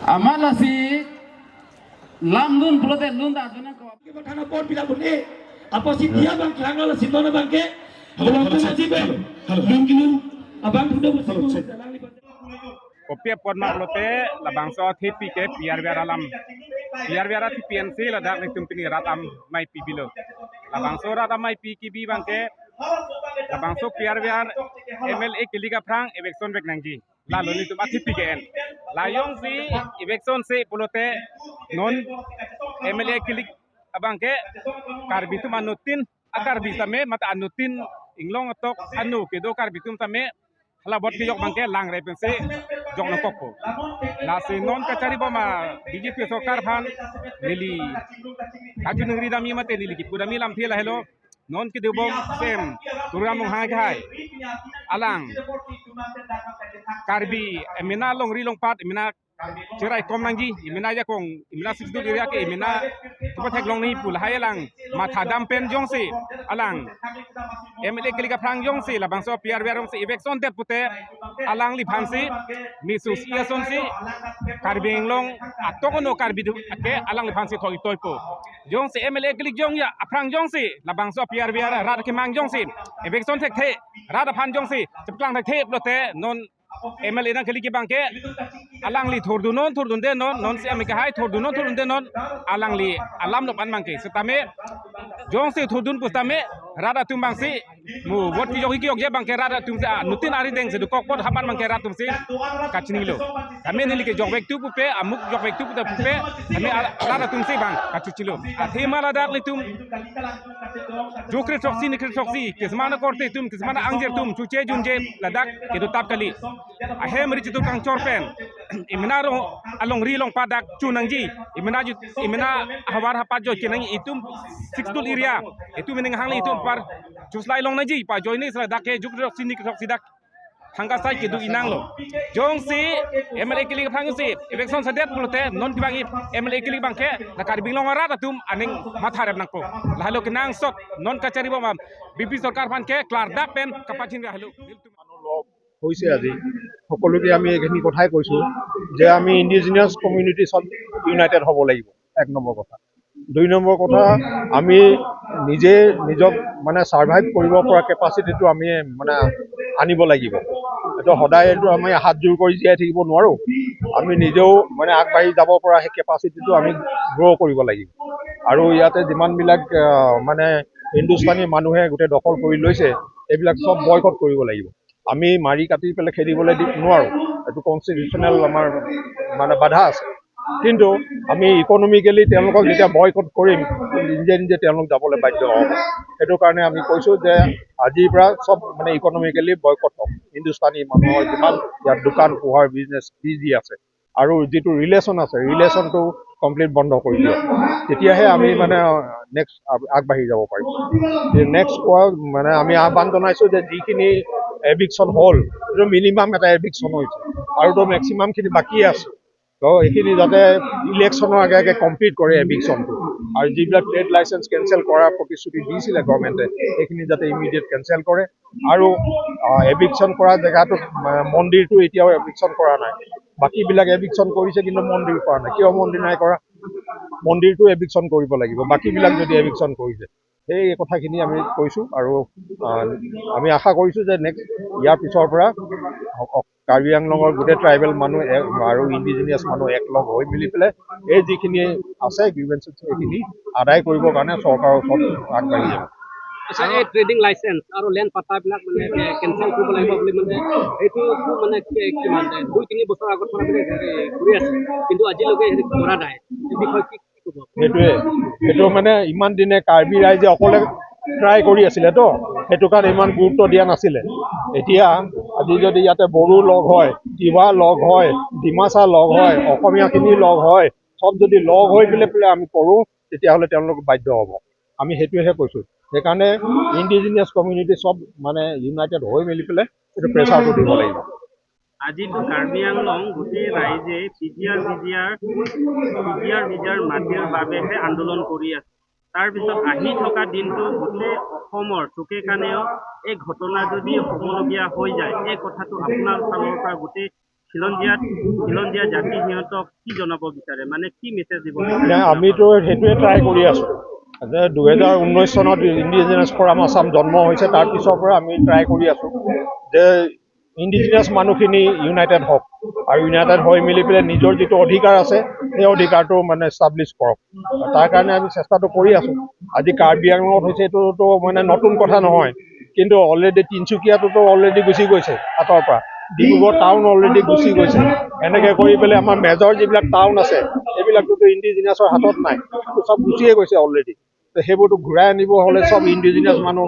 Amalasi lamdun pulote lunda aduna ko. Karena port bila bunyi apa sih dia bang kelanggal simpan bang ke kalau tu masih ber mungkin abang sudah bersih Kopiah pon maklote labang so thipi ke piar biara ti PNC ladak ni tumpini ratam mai pi bilo labang so ratam mai pi ki bi bangke labang so piar MLA kiliga prang election bek nangji lalu ni tum thipi ke en layong si election se pulote non MLA kilik abangke karbitu manutin akar bisame mata anutin inglong atok anu kedo karbitum tame hala bot ki yok bangke lang repense jok no kokko la se non kachari bama BJP sokar phan lili kaju negeri dami mate lili ki pudami lam phela hello non ki debom sem turamong ha khai alang karbi emina long rilong pat emina cerai kom nangji emina ya kong emina sisdu area ke emina tupa thek long ni pul hayalang matha dam pen jong se alang MLA kaliga prang jong se la bangso piar berong se election det pute alang li phansi misus iason si karbing long atokono karbi ke alang li phansi thoi toipo jong se MLA kalik jong ya aprang jong se la bangso piar biara rat ke mang jong se election thek the rat phan jong se chaplang thek the plote non MLA na kali ki bangke alang li thordun de non se amika hai thordun de non alang li alam no pan bangke setame jong se thordun pustame rada tum bangsi mu vot ki jogi ki ok je bangke rada tum sa nutin ari deng se du kokpot hapan bangke rat tum si kachni lo kame ni li ke jog vek tu pupe amuk jog vek tu pupe kame rada tum si bang kachuchilo athema rada li tum jokre toksi nikre toksi kismana korte tum kismana angjer tum chuche junje ladak ke du tap kali ahem ri chitu kang chorpen imina ro along ri long padak chunangji imina hawar hapat jo kenang itum sixtul area itu mening hangli itu par chuslai long naji pa joini sra dak ke juk rok sinik rok sidak hangka sai ke du inang lo jong si MLA kiling phang si election sadet pulote non kibangi MLA kiling bangke nakar binglong ara datum aning matharep nangko lahalo kenang sot non kachari bom BP sarkar phan ke klar da pen kapachin halo হৈছে আজি সকলোকে আমি এইখিনি কথাই কৈছো যে আমি indigenous community সব ইউনাইটেড হ'ব লাগিব এক নম্বৰ কথা দুই নম্বৰ কথা আমি নিজে নিজক মানে সাৰ্ভাইভ কৰিব পৰা কেপাচিটিটো আমি মানে আনিব লাগিব এটো সদায় এটো আমি হাত জোৰ কৰি জীয়াই থাকিব নোৱাৰো আমি নিজেও মানে আগবাঢ়ি যাব পৰা সেই কেপাচিটিটো আমি গ্ৰ' কৰিব লাগিব আৰু ইয়াতে যিমানবিলাক মানে হিন্দুস্তানী মানুহে গোটেই দখল কৰি লৈছে এইবিলাক সব বয়কট কৰিব লাগিব আমি মাৰি কাটি পেলাই খেদিবলৈ নোৱাৰো এইটো কনষ্টিটিউচনেল আমাৰ মানে বাধা আছে কিন্তু আমি ইকনমিকেলি তেওঁলোকক যেতিয়া বয়কট কৰিম নিজে নিজে তেওঁলোক যাবলৈ বাধ্য হ'ব সেইটো কাৰণে আমি কৈছোঁ যে আজিৰ পৰা চব মানে ইকনমিকেলি বয়কট হ'ব হিন্দুস্তানী মানুহৰ যিমান ইয়াত দোকান পোহাৰ বিজনেছ যি আছে আৰু যিটো ৰিলেশ্যন আছে ৰিলেশ্যনটো কমপ্লিট বন্ধ কৰি দিয়ক তেতিয়াহে আমি মানে নেক্সট আগবাঢ়ি যাব পাৰিম নেক্সট মানে আমি আহ্বান জনাইছোঁ যে যিখিনি এভিকশ্যন হ'ল এইটো মিনিমাম এটা এভিকশ্যন হৈছে আৰু তো মেক্সিমামখিনি বাকী আছে তো এইখিনি যাতে ইলেকশ্যনৰ আগে আগে কমপ্লিট কৰে এভিকশ্যনটো আৰু যিবিলাক ট্ৰেড লাইচেঞ্চ কেঞ্চেল কৰাৰ প্ৰতিশ্ৰুতি দিছিলে গভৰ্ণমেণ্টে সেইখিনি যাতে ইমিডিয়েট কেঞ্চেল কৰে আৰু এভিকশ্যন কৰা জেগাটোত মন্দিৰটো এতিয়াও এভিকশ্যন কৰা নাই বাকীবিলাক এভিকশ্যন কৰিছে কিন্তু মন্দিৰ কৰা নাই কিয় মন্দিৰ নাই কৰা মন্দিৰটো এভিকশ্যন কৰিব লাগিব বাকীবিলাক যদি এভিকশ্যন কৰিছে সেই কথাখিনি আমি কৈছোঁ আৰু আমি আশা কৰিছোঁ যে নেক্সট ইয়াৰ পিছৰ পৰা কাৰ্বি আংলঙৰ গোটেই ট্ৰাইবেল মানুহ আৰু ইণ্ডিজিনিয়াছ মানুহ একলগ হৈ মিলি পেলাই এই যিখিনি আছে গ্ৰিভেন্সেছ সেইখিনি আদায় কৰিবৰ কাৰণে চৰকাৰৰ ওচৰত আগবাঢ়ি যাব এই ট্ৰেডিং লাইসেন্স আৰু লেণ্ড পাটাবিলাক মানে কেনচেল কৰিব লাগিব বুলি মানে এইটো মানে কিমান 2-3 বছৰ আগত পৰা মানে ঘূৰি আছে কিন্তু আজিলৈকে সেইটো কৰা নাই এই বিষয়ে কি ক'ব সেইটো মানে ইমান দিনে কাৰ্বি ৰাইজে অকলে ট্ৰাই কৰি আছিলে তো সেইটো কাৰণে ইমান গুৰুত্ব দিয়া নাছিলে এতিয়া আজি যদি ইয়াতে বড়ো লগ হয় তিৱা লগ হয় ডিমাচা লগ হয় অসমীয়াখিনি লগ হয় সব যদি লগ হৈ পেলাই আমি কৰোঁ তেতিয়াহ'লে তেওঁলোক বাধ্য হ'ব আমি সেইটোহে কৈছোঁ সেইকাৰণে ইণ্ডিজিনিয়াছ কমিউনিটি সব মানে ইউনাইটেড হৈ মেলি পেলাই এইটো প্ৰেছাৰটো দিব লাগিব আজিতো কাৰ্বি আংলং গোটেই ৰাইজে পিজিআৰ ভিজাৰ মাটিৰ বাবেহে আন্দোলন কৰি আছে তাৰপিছত আহি থকা দিনটো গোটেই অসমৰ চুকে কাণেও এই ঘটনা যদি হ'বলগীয়া হৈ যায় এই কথাটো আপোনাৰ ফালৰ পৰা গোটেই খিলঞ্জীয়া জাতি সিহঁতক কি জনাব বিচাৰে মানে কি মেছেজ দিব আমিতো সেইটোৱে ট্ৰাই কৰি আছোঁ যে 2019 চনত ইণ্ডিজিনাছ ফৰাম আছাম জন্ম হৈছে তাৰ পিছৰ পৰা আমি ট্ৰাই কৰি আছোঁ যে ইণ্ডিজিনাছ মানুহখিনি ইউনাইটেড হওক আৰু ইউনাইটেড হৈ মেলি পেলাই নিজৰ যিটো অধিকাৰ আছে সেই অধিকাৰটো মানে এষ্টাব্লিছ কৰক তাৰ কাৰণে আমি চেষ্টাটো কৰি আছোঁ আজি কাৰ্বি আংলঙত হৈছে এইটোতো মানে নতুন কথা নহয় কিন্তু অলৰেডি তিনিচুকীয়াটোতো অলৰেডি গুচি গৈছে হাতৰ পৰা ডিব্ৰুগড় টাউন অলৰেডি গুচি গৈছে এনেকৈ কৰি পেলাই আমাৰ মেজৰ যিবিলাক টাউন আছে সেইবিলাকটোতো ইণ্ডিজিনাছৰ হাতত নাই চব গুচিয়ে গৈছে অলৰেডি সেইবোৰতো ঘূৰাই আনিব হ'লে চব ইণ্ডিজিনাছ মানুহ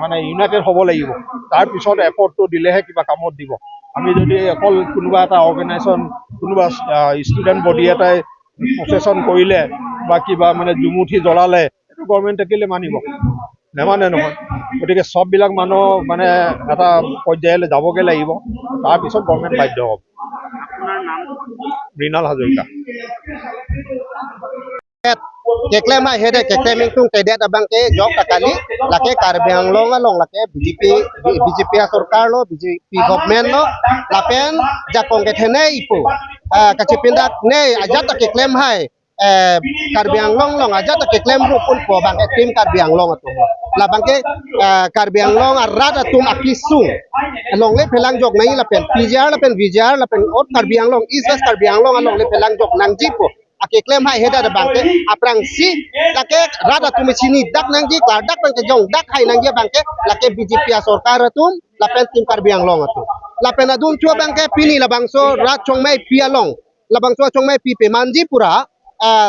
মানে ইউনাইটেড হ'ব লাগিব তাৰপিছত এফৰ্টটো দিলেহে কিবা কামত দিব আমি যদি অকল কোনোবা এটা অৰ্গেনাইজেশ্যন কোনোবা ষ্টুডেণ্ট বডি এটাই প্ৰচেছন কৰিলে বা কিবা মানে জুমুঠি জ্বলালে এইটো গভৰ্ণমেণ্টে কেলৈ মানিব নেমানে নহয় গতিকে চববিলাক মানুহ মানে এটা পৰ্যায়লৈ যাবগৈ লাগিব তাৰপিছত গভৰ্ণমেণ্ট বাধ্য হ'ব Mrinal Hazarika Keklema hede kekleming tung tedet abang ke jok takali lake Karbi Anglong along lake BJP sarkar lo BJP government lo lapen jakong ke thene ipu kacipindak ne aja tak keklem hai Karbi Anglong long aja tak keklem rupun po bang tim Karbi Anglong atu labang ke Karbi Anglong arat atum akisung along le pelang jok nai lapen lapen vijar lapen ot Karbi Anglong East West Karbi Anglong along le pelang jok nangjipo ake klaim hai heda da bangke aprang si lake rada tu sini dak nangji klar dak nang jong dak hai nangji bangke lake BJP sarkar atum lapen tim Karbi Anglong atu lapen adun chua bangke pini labangso rat chongmai pialong labangso chongmai pi pemanji pura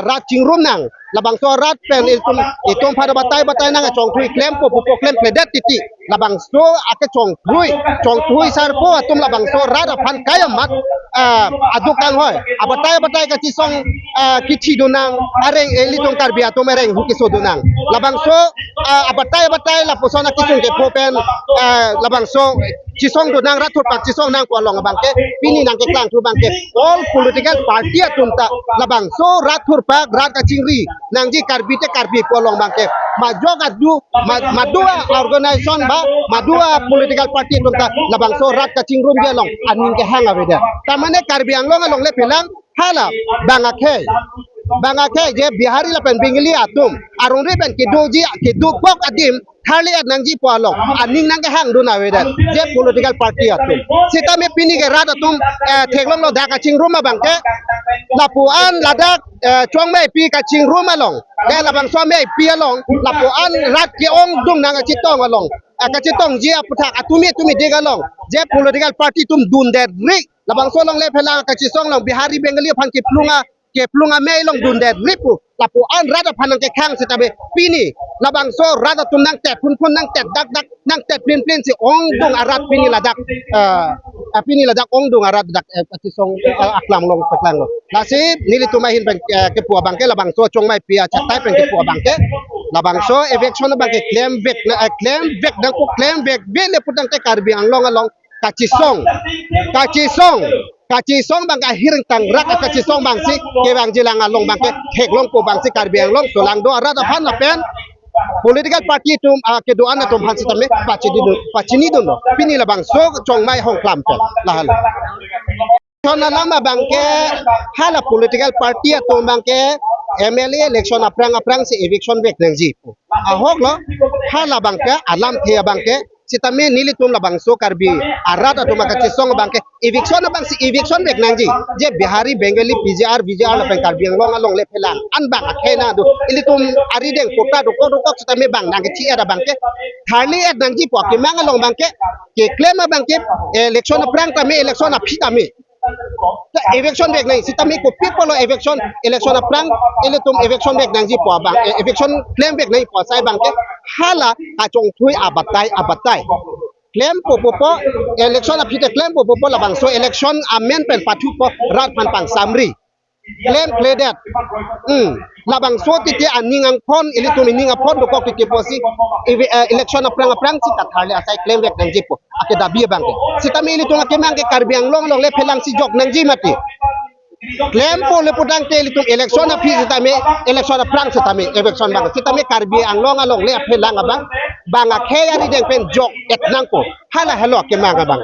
rat chingrum nang labangso rat pen itum pada batai nang chong thui klaim po klaim pledet titi labangso ake chong thui sarpo atum labangso rat phan kayamat adukang hoy abatai ka chisong kichi dunang areng elitong Karbi atum areng hukiso dunang labangso abatai la posona kisung ke popen labangso chisong dunang ratur pak chisong nang ko long bangke pini nang ke klang tu bangke all political party atum ta labangso ratur pak rat ka chingri nangji Karbi te Karbi ko long bangke majog adu madua organization ba madua political party atum ta labangso rat ka chingrum dia long aning ke hang aweda tamane Karbi Anglong along le pelang hala bangake je bihari la pen bingli atum arung re pen ke do pok adim thali at nangji palong aning nang ke hang duna weda je political party atum sita me pini ke rat atum theklong lo daka chingrum ma bangke lapuan ladak chongmei pi ka chingrum along le labang so me pi along lapuan rat ke ong dung nang chitong along ka chitong je aputhak atumi degalong je political party tum dun der rik labang so long le phela ka chisong long bihari bengali phan ke plunga me long dun der ripu lapu an rada phan ke khang sitabe pini labang so rada tum nang tet phun nang tet dak nang tet plin si ong dung arat pini ladak ong dung arat dak chisong aklam long paklang lo lasi nili tumahin ke puwa bangke labang so chongmai pia chatai pen ke puwa bangke labang so eviction bangke claim back dang ko claim back be le putang ke Karbi Anglong along Kacisong bang ahiring tangrak kacisong bang si ke bang jilang along bang ke heklong po bang si Karbi Anglong solang do arada pan lapen political party tum ke doan atum han sitame pachini dun pini la bang so chongmai hong klam pe lahal chona lama bang ke hala political party atum bang ke MLA election aprang si eviction back nangji ahok lo hala bang ke alam thea bang ke sitame nili tum la bangso Karbi arada to makachi song bangke eviction back nangji je bihari bengali PJR la pen Karbi Anglong along le pelang an bang akhena do ili tum ari deng kota do ko sitame bang nangke chi ada bangke thali at nangji po ke mang along bangke ke claim bangke election prang tame election apitame election back nang sitame ko people election prang ili tum election back nangji po bang election claim back nang po sai bangke hala achong thui abatai claim po election apite claim po labang so election amen pen patu po rat pan pang samri claim play that labang so titi aning ang pon ilitum ining apon do ko titi posi election aprang si kathale asai claim back nang jipo ake dabi bangke sitami ilitung ake mangke Karbi Anglong long le pelang si jok nang jimati claim po le pudang te ilitum election api sitame election aprang sitame election bang sitame Karbi Anglong along le pelang abang bang akhe ari deng pen jok et nang po hala hello ke manga bang